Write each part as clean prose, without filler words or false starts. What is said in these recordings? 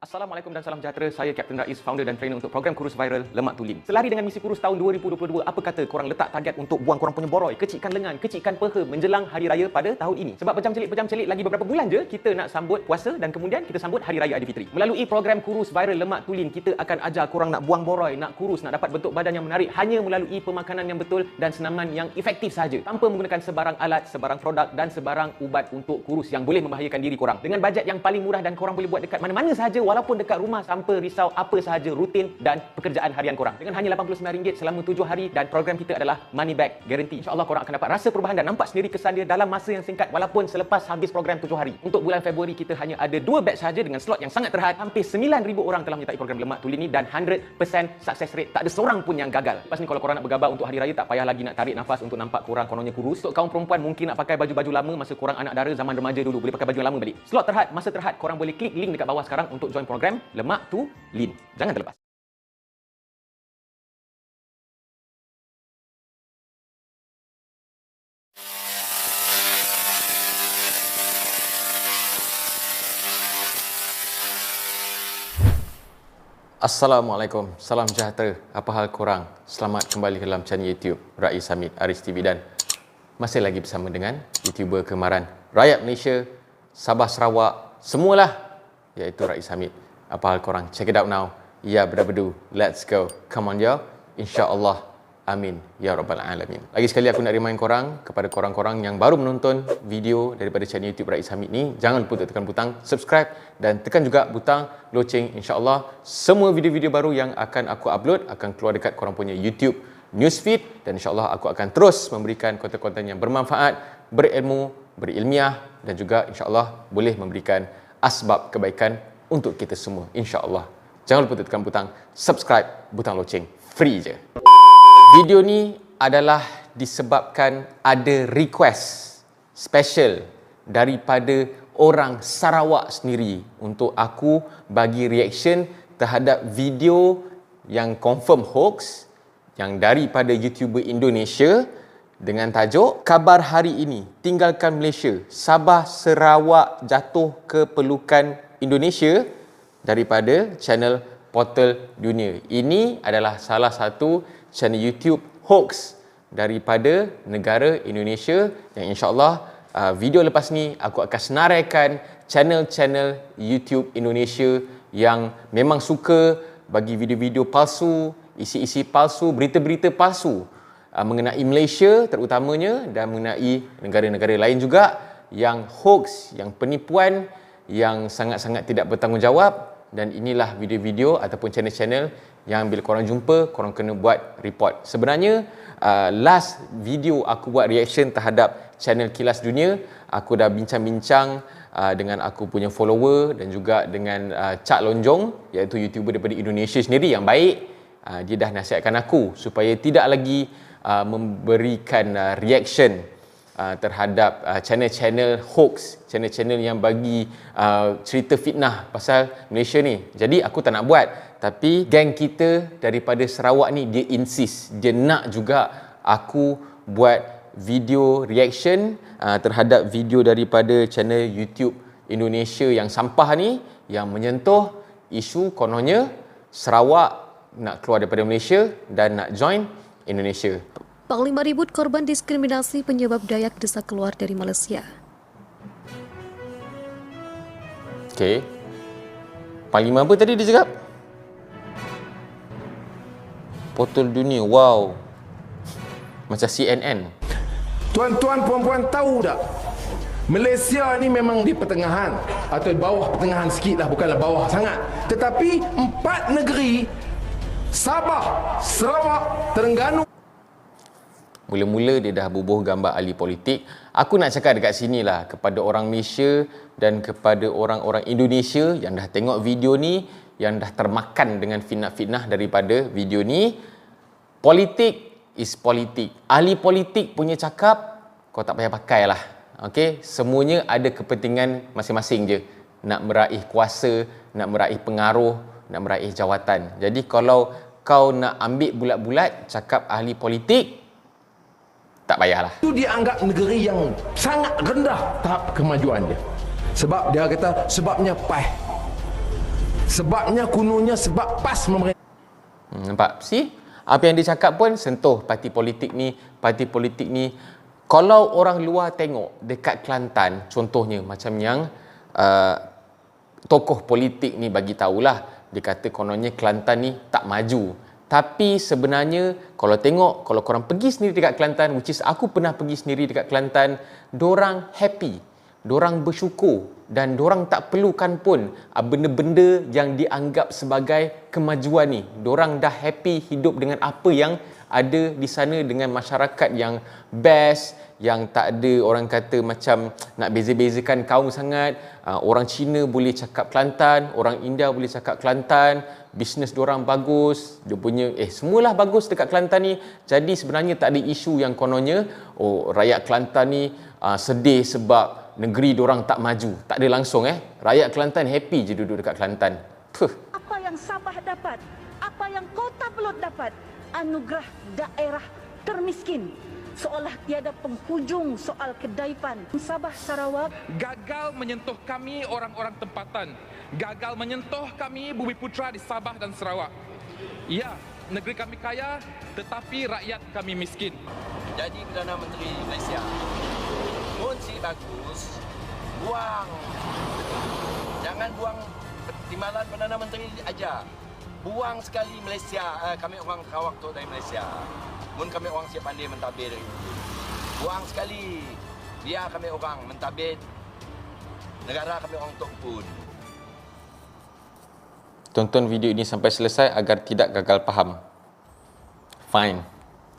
Assalamualaikum dan salam sejahtera. Saya Kapten Rais, founder dan trainer untuk program kurus viral Lemak Tu Lean. Selari dengan misi kurus tahun 2022, apa kata korang letak target untuk buang korang punya boroi, kecilkan lengan, kecilkan peha menjelang hari raya pada tahun ini. Sebab pejam celik lagi beberapa bulan je kita nak sambut puasa dan kemudian kita sambut hari raya Aidilfitri. Melalui program kurus viral Lemak Tu Lean, kita akan ajar korang nak buang boroi, nak kurus, nak dapat bentuk badan yang menarik hanya melalui pemakanan yang betul dan senaman yang efektif sahaja, tanpa menggunakan sebarang alat, sebarang produk dan sebarang ubat untuk kurus yang boleh membahayakan diri korang. Dengan bajet yang paling murah dan korang boleh buat dekat mana-mana sahaja, walaupun dekat rumah, tanpa risau apa sahaja rutin dan pekerjaan harian korang. Dengan hanya RM89 selama 7 hari, dan program kita adalah money back guarantee. InsyaAllah korang akan dapat rasa perubahan dan nampak sendiri kesan dia dalam masa yang singkat walaupun selepas habis program 7 hari. Untuk bulan Februari kita hanya ada 2 batch sahaja dengan slot yang sangat terhad. Hampir 9,000 orang telah menyertai program Lemak Tu Lean ni dan 100% success rate. Tak ada seorang pun yang gagal. Lepas ni kalau korang nak bergabar untuk hari raya, tak payah lagi nak tarik nafas untuk nampak korang kononnya kurus. Untuk kaum perempuan mungkin nak pakai baju-baju lama masa korang anak dara zaman remaja dulu, boleh pakai baju yang lama balik. Slot terhad, masa terhad, korang boleh klik link dekat bawah sekarang untuk join program Lemak Tu Lean. Jangan terlepas. Assalamualaikum, salam sejahtera. Apa hal korang? Selamat kembali ke dalam channel YouTube Rais Hamid Aris TV dan masih lagi bersama dengan YouTuber kemaran rakyat Malaysia, Sabah Sarawak, semualah, iaitu Rais Hamid. Apa hal korang? Check it out now. Ya, berdu, let's go. Come on yo. InsyaAllah. Amin. Ya Rabbal Alamin. Lagi sekali aku nak remind korang, kepada korang-korang yang baru menonton video daripada channel YouTube Rais Hamid ni, jangan lupa untuk tekan butang subscribe dan tekan juga butang loceng. InsyaAllah semua video-video baru yang akan aku upload akan keluar dekat korang punya YouTube newsfeed, dan insyaAllah aku akan terus memberikan konten-konten yang bermanfaat, berilmu, berilmiah, dan juga insyaAllah boleh memberikan asbab kebaikan untuk kita semua, insyaAllah. Jangan lupa tekan butang subscribe, butang loceng, free je. Video ni adalah disebabkan ada request special daripada orang Sarawak sendiri untuk aku bagi reaction terhadap video yang confirm hoax yang daripada YouTuber Indonesia dengan tajuk "Kabar hari ini, tinggalkan Malaysia, Sabah Sarawak jatuh ke pelukan Indonesia" daripada channel Portal Dunia. Ini adalah salah satu channel YouTube hoax daripada negara Indonesia yang insyaAllah video lepas ni aku akan senaraikan channel-channel YouTube Indonesia yang memang suka bagi video-video palsu, isi-isi palsu, berita-berita palsu mengenai Malaysia terutamanya dan mengenai negara-negara lain juga, yang hoax, yang penipuan, yang sangat-sangat tidak bertanggungjawab. Dan inilah video-video ataupun channel-channel yang bila korang jumpa, korang kena buat report. Sebenarnya last video aku buat reaction terhadap channel Kilas Dunia, aku dah bincang-bincang dengan aku punya follower dan juga dengan Cak Lonjong, iaitu YouTuber daripada Indonesia sendiri yang baik. Dia dah nasihatkan aku supaya tidak lagi memberikan reaction terhadap channel-channel hoax, channel-channel yang bagi cerita fitnah pasal Malaysia ni. Jadi aku tak nak buat, tapi geng kita daripada Sarawak ni dia insist, dia nak juga aku buat video reaction terhadap video daripada channel YouTube Indonesia yang sampah ni, yang menyentuh isu kononnya Sarawak nak keluar daripada Malaysia dan nak join Indonesia. Panglima ribut korban diskriminasi penyebab Dayak desak keluar dari Malaysia. Okey. Panglima apa tadi dia cakap? Portal Dunia. Wow. Macam CNN. Tuan-tuan puan-puan tahu tak? Malaysia ni memang di pertengahan atau bawah pertengahan sikit lah, bukanlah bawah sangat. Tetapi 4 negeri, Sabah, Sarawak, Terengganu. Mula-mula dia dah bubuh gambar ahli politik. Aku nak cakap dekat sini lah kepada orang Malaysia dan kepada orang-orang Indonesia yang dah tengok video ni, yang dah termakan dengan fitnah-fitnah daripada video ni. Politik is politik. Ahli politik punya cakap, kau tak payah pakai lah. Okay? Semuanya ada kepentingan masing-masing je. Nak meraih kuasa, nak meraih pengaruh, nak meraih jawatan. Jadi kalau kau nak ambil bulat-bulat cakap ahli politik, tak payahlah. Itu dianggap negeri yang sangat rendah tahap kemajuan dia. Sebab dia kata sebabnya PAH. Sebabnya kunurnya sebab PAS memerintah. Nampak? See? Apa yang dia cakap pun sentuh parti politik ni, parti politik ni. Kalau orang luar tengok dekat Kelantan, contohnya macam yang tokoh politik ni bagi tahulah, dia kata kononnya Kelantan ni tak maju. Tapi sebenarnya kalau tengok, kalau korang pergi sendiri dekat Kelantan, which is aku pernah pergi sendiri dekat Kelantan, dorang happy, dorang bersyukur dan dorang tak perlukan pun benda-benda yang dianggap sebagai kemajuan ni. Dorang dah happy hidup dengan apa yang ada di sana, dengan masyarakat yang best, yang tak ada orang kata macam nak beza-bezakan kaum sangat. Orang Cina boleh cakap Kelantan, orang India boleh cakap Kelantan, bisnes diorang bagus, dia punya semualah bagus dekat Kelantan ni. Jadi sebenarnya tak ada isu yang kononnya rakyat Kelantan ni sedih sebab negeri diorang tak maju. Tak ada langsung rakyat Kelantan happy je duduk dekat Kelantan. Apa yang Sabah dapat, apa yang Kota Belud dapat, anugerah daerah termiskin, seolah tiada penghujung soal kedaipan. Sabah Sarawak gagal menyentuh kami orang-orang tempatan, gagal menyentuh kami bumi putra di Sabah dan Sarawak. Ya, negeri kami kaya tetapi rakyat kami miskin. Jadi Perdana Menteri Malaysia, kunci bagus, buang. Jangan buang timbalan Perdana Menteri aja. Buang sekali Malaysia, kami orang Sarawak tu dari Malaysia. Mun kami orang siap pandai mentadbir. Buang sekali. Biar kami orang mentadbir negara kami orang tok pun. Tonton video ini sampai selesai agar tidak gagal faham. Fine.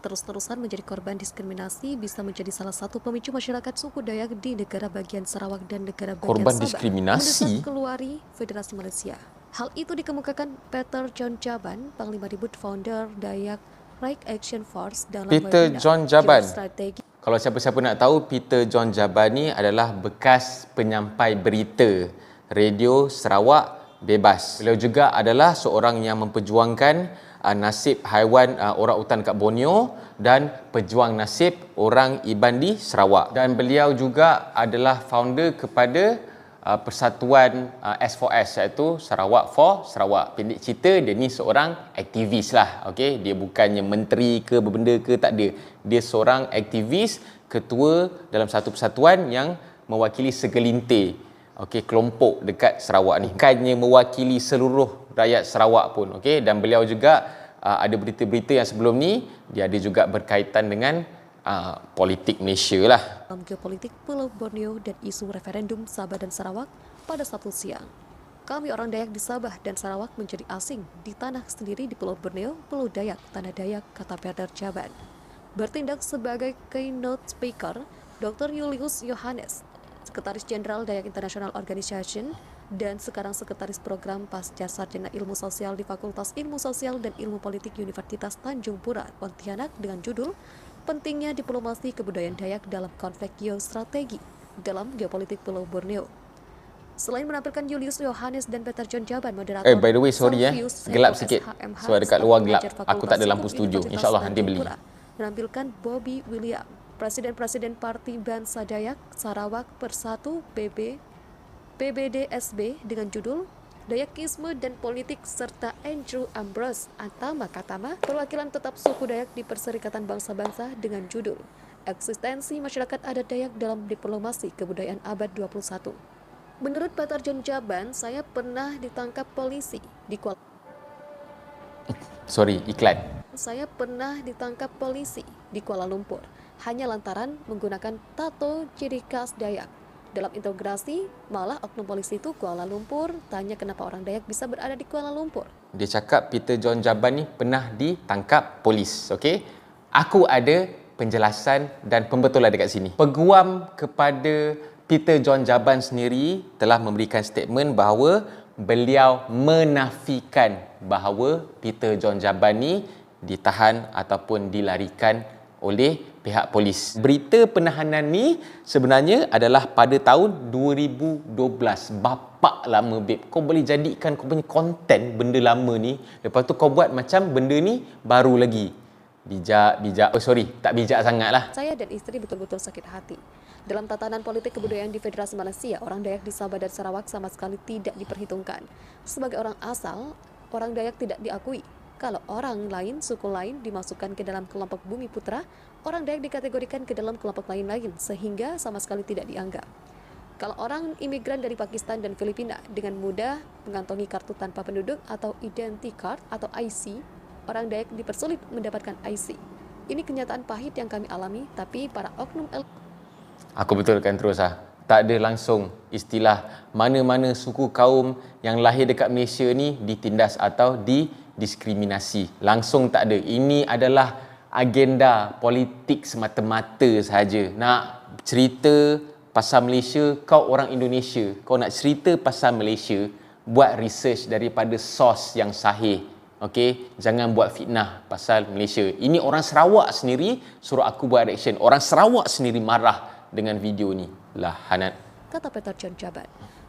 Terus-terusan menjadi korban diskriminasi bisa menjadi salah satu pemicu masyarakat suku Dayak di negara bagian Sarawak dan negara bagian Korban Sabah diskriminasi? mendesak keluari Federasi Malaysia. Hal itu dikemukakan Peter John Jaban, Panglima Ribut founder Dayak Right Action Force dalam Peter webinar John Jaban. Geostrategi. Kalau siapa-siapa nak tahu, Peter John Jaban ni adalah bekas penyampai berita Radio Sarawak Bebas. Beliau juga adalah seorang yang memperjuangkan nasib haiwan orang utan kat Borneo dan pejuang nasib orang Iban di Sarawak. Dan beliau juga adalah founder kepada persatuan S4S, iaitu Sarawak for Sarawak. Pendek cerita, dia ni seorang aktivis lah. Okay? Dia bukannya menteri ke berbenda ke, tak ada. Dia seorang aktivis, ketua dalam satu persatuan yang mewakili segelintir kelompok dekat Sarawak ni. Bukannya mewakili seluruh rakyat Sarawak pun. Okay? Dan beliau juga ada berita-berita yang sebelum ni, dia ada juga berkaitan dengan politik Malaysia lah. Dalam geopolitik Pulau Borneo dan isu referendum Sabah dan Sarawak pada Sabtu siang. Kami orang Dayak di Sabah dan Sarawak menjadi asing di tanah sendiri di Pulau Borneo, Pulau Dayak, Tanah Dayak, kata Peter Jaban. Bertindak sebagai keynote speaker, Dr. Julius Yohanes, Sekretaris Jenderal Dayak International Organization dan sekarang Sekretaris Program Pasca Sarjana Ilmu Sosial di Fakultas Ilmu Sosial dan Ilmu Politik Universitas Tanjung Pura, Pontianak dengan judul Pentingnya Diplomasi Kebudayaan Dayak dalam Konflik Geostrategi dalam Geopolitik Pulau Borneo. Selain menampilkan Julius Yohanes dan Peter John Jaban, moderator By the way, sorry gelap sikit. Sebab dekat luar gelap. Aku tak ada lampu studio. InsyaAllah nanti beli. Menampilkan Bobby William, Presiden Parti Bangsa Dayak Sarawak Persatu PBDSB dengan judul Dayakisme dan Politik serta Andrew Ambrose Antama Katama, perwakilan tetap suku Dayak di Perserikatan Bangsa-Bangsa dengan judul Eksistensi Masyarakat Adat Dayak dalam Diplomasi Kebudayaan Abad 21. Menurut Peter John Jaban, saya pernah ditangkap polisi di Kuala Saya pernah ditangkap polisi di Kuala Lumpur hanya lantaran menggunakan tato ciri khas Dayak. Dalam integrasi, malah oknum polisi itu Kuala Lumpur tanya kenapa orang Dayak bisa berada di Kuala Lumpur. Dia cakap Peter John Jaban ni pernah ditangkap polis. Okay? Aku ada penjelasan dan pembetulan dekat sini. Peguam kepada Peter John Jaban sendiri telah memberikan statement bahawa beliau menafikan bahawa Peter John Jaban ni ditahan ataupun dilarikan oleh pihak polis. Berita penahanan ni sebenarnya adalah pada tahun 2012. Bapak lama, babe. Kau boleh jadikan kau punya konten benda lama ni, lepas tu kau buat macam benda ni baru lagi. Bijak. Tak bijak sangat lah. Saya dan istri betul-betul sakit hati. Dalam tatanan politik kebudayaan di Federasi Malaysia, orang Dayak di Sabah dan Sarawak sama sekali tidak diperhitungkan. Sebagai orang asal, orang Dayak tidak diakui. Kalau orang lain, suku lain dimasukkan ke dalam kelompok Bumi Putra, orang Dayak dikategorikan ke dalam kelompok lain-lain sehingga sama sekali tidak dianggap. Kalau orang imigran dari Pakistan dan Filipina dengan mudah mengantongi kartu tanpa penduduk atau identity card atau IC, orang Dayak dipersulit mendapatkan IC. Ini kenyataan pahit yang kami alami, tapi para oknum Aku betulkan terus tak ada langsung istilah mana-mana suku kaum yang lahir dekat Malaysia ni ditindas atau didiskriminasi. Langsung tak ada. Ini adalah agenda politik semata-mata sahaja. Nak cerita pasal Malaysia, kau orang Indonesia. Kau nak cerita pasal Malaysia, buat research daripada sos yang sahih. Okey, jangan buat fitnah pasal Malaysia. Ini orang Sarawak sendiri suruh aku buat reaction. Orang Sarawak sendiri marah dengan video ni. Lah, Hanat. kata Peter John Jaban.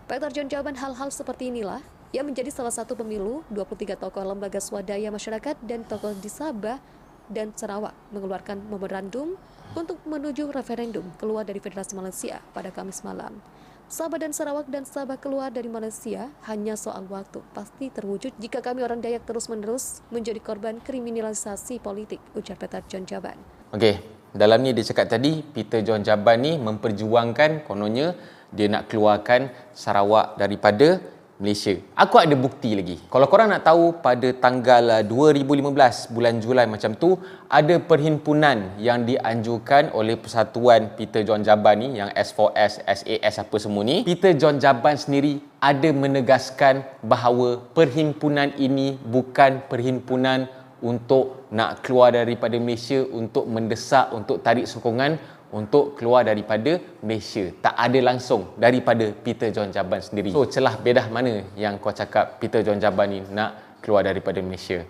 Peter John Jaban, hal-hal seperti inilah yang menjadi salah satu pemilu 23 tokoh lembaga swadaya masyarakat dan tokoh di Sabah dan Sarawak mengeluarkan memorandum untuk menuju referendum keluar dari Federasi Malaysia pada Kamis malam. Sabah dan Sarawak dan Sabah keluar dari Malaysia hanya soal waktu, pasti terwujud jika kami orang Dayak terus-menerus menjadi korban kriminalisasi politik, ujar Peter John Jaban. Okey, dalam ni dia cakap tadi, Peter John Jaban ni memperjuangkan, kononnya dia nak keluarkan Sarawak daripada Malaysia. Aku ada bukti lagi. Kalau korang nak tahu, pada tanggal 2015 bulan Julai macam tu, ada perhimpunan yang dianjurkan oleh Persatuan Peter John Jaban ni, yang S4S, SAS apa semua ni. Peter John Jaban sendiri ada menegaskan bahawa perhimpunan ini bukan perhimpunan untuk nak keluar daripada Malaysia, untuk mendesak, untuk tarik sokongan untuk keluar daripada Malaysia. Tak ada langsung daripada Peter John Jaban sendiri. So, celah bedah mana yang kau cakap Peter John Jaban ni nak keluar daripada Malaysia?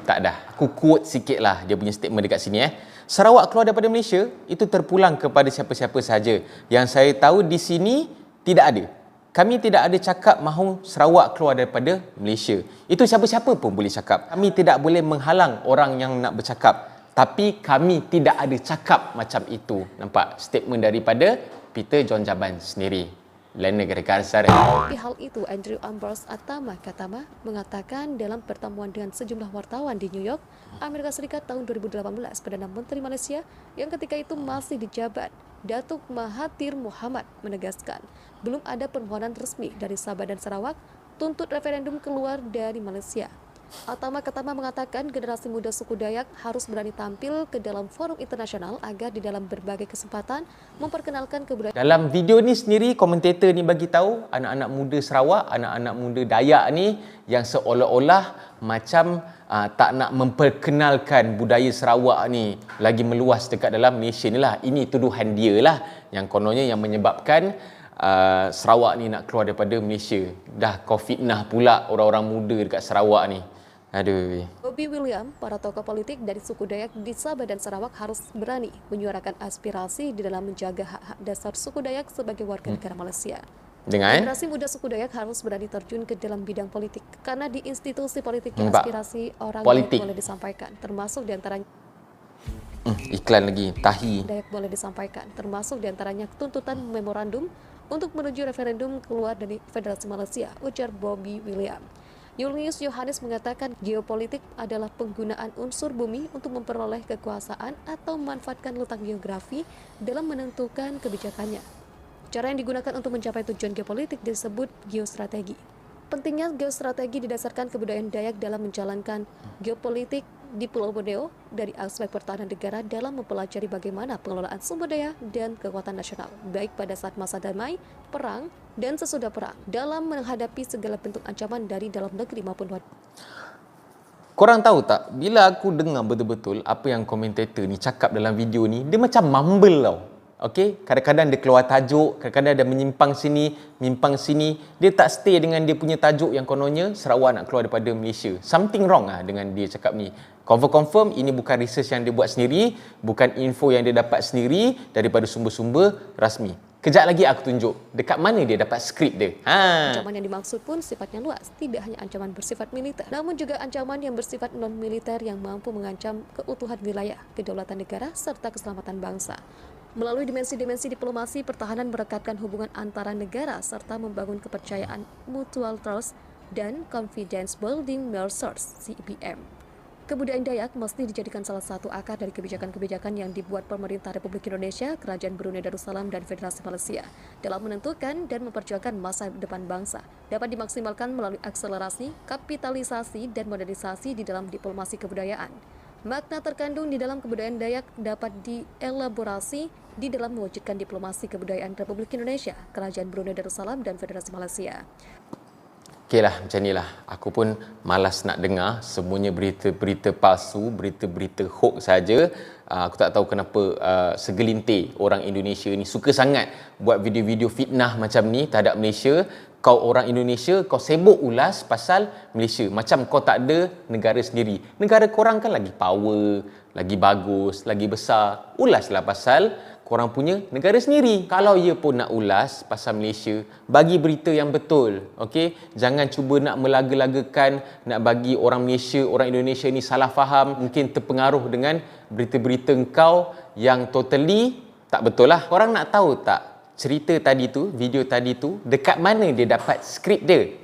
Tak dah. Aku quote sikit lah dia punya statement dekat sini. Sarawak keluar daripada Malaysia, itu terpulang kepada siapa-siapa sahaja. Yang saya tahu di sini tidak ada. Kami tidak ada cakap mahu Sarawak keluar daripada Malaysia. Itu siapa-siapa pun boleh cakap. Kami tidak boleh menghalang orang yang nak bercakap. Tapi kami tidak ada cakap macam itu. Nampak statement daripada Peter John Jaban sendiri. Lain negara kasar. Di hal itu, Andrew Ambrose Atama Katama mengatakan dalam pertemuan dengan sejumlah wartawan di New York, Amerika Serikat tahun 2018, Perdana Menteri Malaysia yang ketika itu masih dijabat, Datuk Mahathir Mohamad menegaskan, belum ada permohonan resmi dari Sabah dan Sarawak tuntut referendum keluar dari Malaysia. Atama Katama mengatakan generasi muda suku Dayak harus berani tampil ke dalam forum internasional agar di dalam berbagai kesempatan memperkenalkan kebudayaan. Dalam video ni sendiri, komentator ni bagi tahu anak-anak muda Sarawak, anak-anak muda Dayak ni yang seolah-olah macam tak nak memperkenalkan budaya Sarawak ni lagi meluas dekat dalam Malaysia ni lah. Ini tuduhan dia lah yang kononnya yang menyebabkan Sarawak ni nak keluar daripada Malaysia. Dah kau fitnah pula orang-orang muda dekat Sarawak ni. Aduh. Bobby William, para tokoh politik dari suku Dayak di Sabah dan Sarawak harus berani menyuarakan aspirasi di dalam menjaga hak-hak dasar suku Dayak sebagai warga negara Malaysia. Dengan Generasi muda suku Dayak harus berani terjun ke dalam bidang politik karena di institusi politik aspirasi orang Dayak boleh disampaikan, termasuk diantaranya iklan lagi, tahi. Dayak boleh disampaikan, termasuk diantaranya tuntutan memorandum untuk menuju referendum keluar dari Federasi Malaysia, ujar Bobby William. Julius Yohanes mengatakan geopolitik adalah penggunaan unsur bumi untuk memperoleh kekuasaan atau memanfaatkan letak geografi dalam menentukan kebijakannya. Cara yang digunakan untuk mencapai tujuan geopolitik disebut geostrategi. Pentingnya geostrategi didasarkan kebudayaan Dayak dalam menjalankan geopolitik di Pulau Borneo dari aspek pertahanan negara dalam mempelajari bagaimana pengelolaan sumber daya dan kekuatan nasional, baik pada saat masa damai, perang, dan sesudah perang, dalam menghadapi segala bentuk ancaman dari dalam negeri maupun luar. Korang tahu tak, bila aku dengar betul-betul apa yang komentator ni cakap dalam video ni, dia macam mumble tau. Okey, kadang-kadang dia keluar tajuk, kadang-kadang dia menyimpang sini, dia tak stay dengan dia punya tajuk yang kononnya Sarawak nak keluar daripada Malaysia. Something wrong dengan dia cakap ni. Confirm ini bukan research yang dia buat sendiri, bukan info yang dia dapat sendiri daripada sumber-sumber rasmi. Kejap lagi aku tunjuk dekat mana dia dapat skrip dia. Ancaman yang dimaksud pun sifatnya luas, tidak hanya ancaman bersifat militer, namun juga ancaman yang bersifat non-militer yang mampu mengancam keutuhan wilayah, kedaulatan negara, serta keselamatan bangsa. Melalui dimensi-dimensi diplomasi, pertahanan merekatkan hubungan antara negara serta membangun kepercayaan mutual trust dan confidence building measures (CBM). Kebudayaan Dayak mesti dijadikan salah satu akar dari kebijakan-kebijakan yang dibuat pemerintah Republik Indonesia, Kerajaan Brunei Darussalam, dan Federasi Malaysia dalam menentukan dan memperjuangkan masa depan bangsa. Dapat dimaksimalkan melalui akselerasi, kapitalisasi, dan modernisasi di dalam diplomasi kebudayaan. Makna terkandung di dalam kebudayaan Dayak dapat dielaborasi di dalam mewujudkan diplomasi kebudayaan Republik Indonesia, Kerajaan Brunei Darussalam, dan Federasi Malaysia. Okeylah, macam inilah. Aku pun malas nak dengar semuanya berita-berita palsu, berita-berita hoax saja. Aku tak tahu kenapa segelintir orang Indonesia ni suka sangat buat video-video fitnah macam ni terhadap Malaysia. Kau orang Indonesia, kau sibuk ulas pasal Malaysia. Macam kau tak ada negara sendiri. Negara korang kan lagi power, lagi bagus, lagi besar. Ulaslah pasal korang punya negara sendiri. Kalau ia pun nak ulas pasal Malaysia, bagi berita yang betul. Okey? Jangan cuba nak melaga-lagakan, nak bagi orang Malaysia, orang Indonesia ni salah faham, mungkin terpengaruh dengan berita-berita engkau yang totally tak betul lah. Korang nak tahu tak cerita tadi tu, video tadi tu, dekat mana dia dapat skrip dia?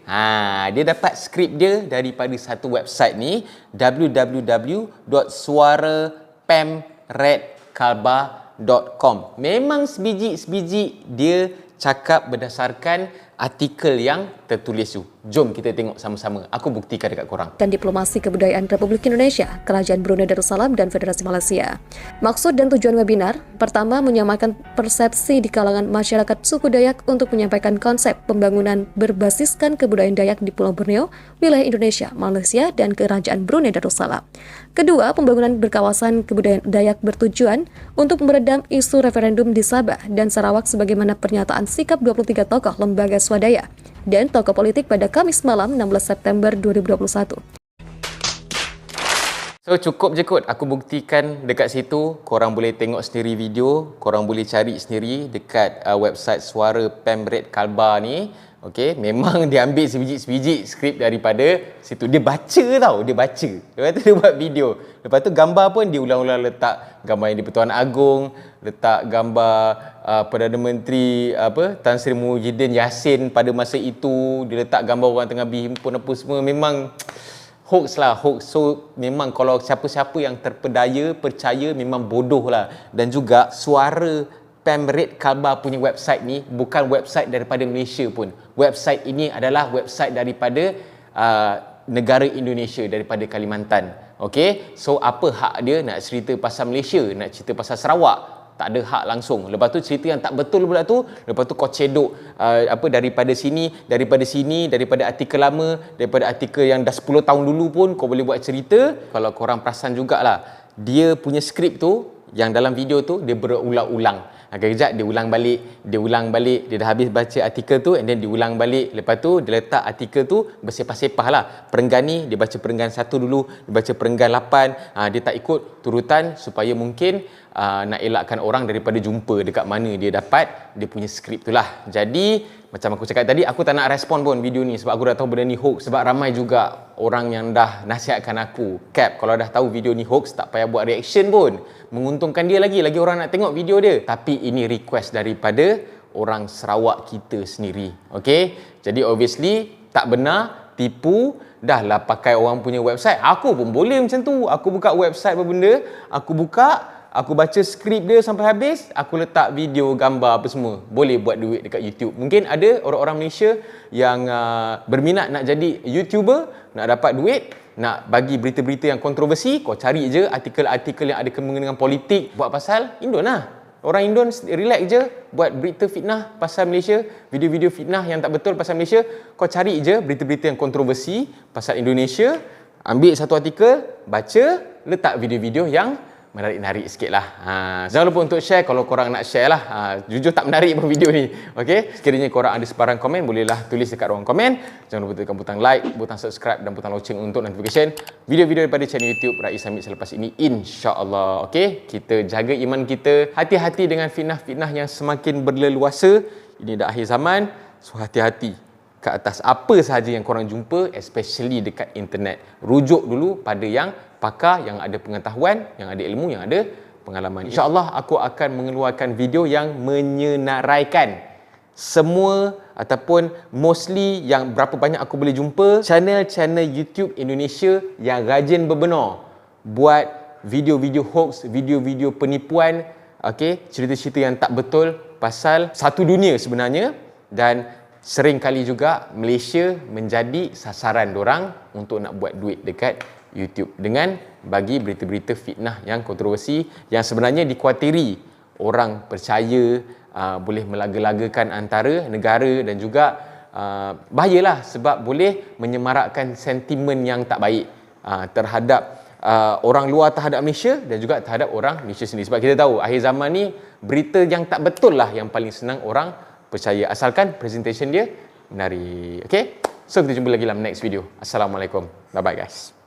Dia dapat skrip dia daripada satu website ni, www.suarapemredkalbar.com. Memang sebiji-sebiji dia cakap berdasarkan artikel yang tertulis tu. Jom kita tengok sama-sama. Aku buktikan dekat korang. Dan diplomasi kebudayaan Republik Indonesia, Kerajaan Brunei Darussalam, dan Federasi Malaysia. Maksud dan tujuan webinar, pertama menyamakan persepsi di kalangan masyarakat suku Dayak untuk menyampaikan konsep pembangunan berbasiskan kebudayaan Dayak di Pulau Borneo, wilayah Indonesia, Malaysia, dan Kerajaan Brunei Darussalam. Kedua, pembangunan berkawasan kebudayaan Dayak bertujuan untuk meredam isu referendum di Sabah dan Sarawak sebagaimana pernyataan sikap 23 tokoh lembaga swadaya dan tokoh politik pada Kamis malam 16 September 2021. So cukup je kot aku buktikan dekat situ. Korang boleh tengok sendiri video, korang boleh cari sendiri dekat website Suara Pemred Kalbar ni. Okey, memang dia ambil sebiji-sebiji skrip daripada situ. Dia baca tau, dia baca. Lepas tu dia buat video. Lepas tu gambar pun dia ulang-ulang letak gambar yang di-Pertuan Agong, letak gambar Perdana Menteri Tan Sri Muhyiddin Yassin pada masa itu, dia letak gambar orang tengah berhimpun apa semua. Memang hoax lah, hoax. So memang kalau siapa-siapa yang terpedaya, percaya, memang bodoh lah. Dan juga Suara Pemred Kalbar punya website ni bukan website daripada Malaysia pun. Website ini adalah website daripada negara Indonesia, daripada Kalimantan. Okey, so apa hak dia nak cerita pasal Malaysia, nak cerita pasal Sarawak? Tak ada hak langsung. Lepas tu cerita yang tak betul pula tu, lepas tu kau cedok daripada sini, daripada artikel lama, daripada artikel yang dah 10 tahun dulu pun kau boleh buat cerita. Kalau korang perasan jugalah, dia punya skrip tu yang dalam video tu dia berulang-ulang. Kejap dia ulang balik, dia dah habis baca artikel tu and then diulang balik. Lepas tu dia letak artikel tu bersepah-sepah lah. Perenggan ni dia baca perenggan 1 dulu, dia baca perenggan 8. Dia tak ikut turutan supaya mungkin nak elakkan orang daripada jumpa dekat mana dia dapat dia punya skrip tu lah. Jadi macam aku cakap tadi, aku tak nak respon pun video ni sebab aku dah tahu benda ni hoax. Sebab ramai juga orang yang dah nasihatkan aku, Cap, kalau dah tahu video ni hoax tak payah buat reaction pun, menguntungkan dia lagi orang nak tengok video dia. Tapi ini request daripada orang Sarawak kita sendiri. Okay, jadi obviously tak benar, tipu. Dah lah pakai orang punya website, aku pun boleh macam tu. Aku buka website apa benda, aku baca skrip dia sampai habis, aku letak video, gambar apa semua. Boleh buat duit dekat YouTube. Mungkin ada orang-orang Malaysia yang berminat nak jadi YouTuber, nak dapat duit, nak bagi berita-berita yang kontroversi. Kau cari je artikel-artikel yang ada kena dengan politik, buat pasal Indon lah. Orang Indon relax je buat berita fitnah pasal Malaysia, video-video fitnah yang tak betul pasal Malaysia. Kau cari je berita-berita yang kontroversi pasal Indonesia, ambil satu artikel, baca, letak video-video yang menarik-narik sikit lah. Jangan lupa untuk share kalau korang nak share lah. Jujur tak menarik pun video ni. Okay? Sekiranya korang ada sebarang komen, bolehlah tulis dekat ruang komen. Jangan lupa tekan butang like, butang subscribe dan butang loceng untuk notification video-video daripada channel YouTube Rais Hamid selepas ini, insya-Allah. Okay? Kita jaga iman kita. Hati-hati dengan fitnah-fitnah yang semakin berleluasa. Ini dah akhir zaman. So hati-hati ke atas apa sahaja yang korang jumpa, especially dekat internet. Rujuk dulu pada yang pakar, yang ada pengetahuan, yang ada ilmu, yang ada pengalaman. InsyaAllah aku akan mengeluarkan video yang menyenaraikan semua ataupun mostly yang berapa banyak aku boleh jumpa channel-channel YouTube Indonesia yang rajin berbenar buat video-video hoax, video-video penipuan, cerita-cerita yang tak betul pasal satu dunia sebenarnya, dan sering kali juga Malaysia menjadi sasaran dorang untuk nak buat duit dekat YouTube dengan bagi berita-berita fitnah yang kontroversi yang sebenarnya dikhawatiri orang percaya boleh melaga-lagakan antara negara dan juga bahayalah sebab boleh menyemarakkan sentimen yang tak baik terhadap orang luar terhadap Malaysia dan juga terhadap orang Malaysia sendiri. Sebab kita tahu akhir zaman ni berita yang tak betul lah yang paling senang orang percaya asalkan presentation dia menarik. Okay? So kita jumpa lagi dalam next video. Assalamualaikum. Bye bye guys.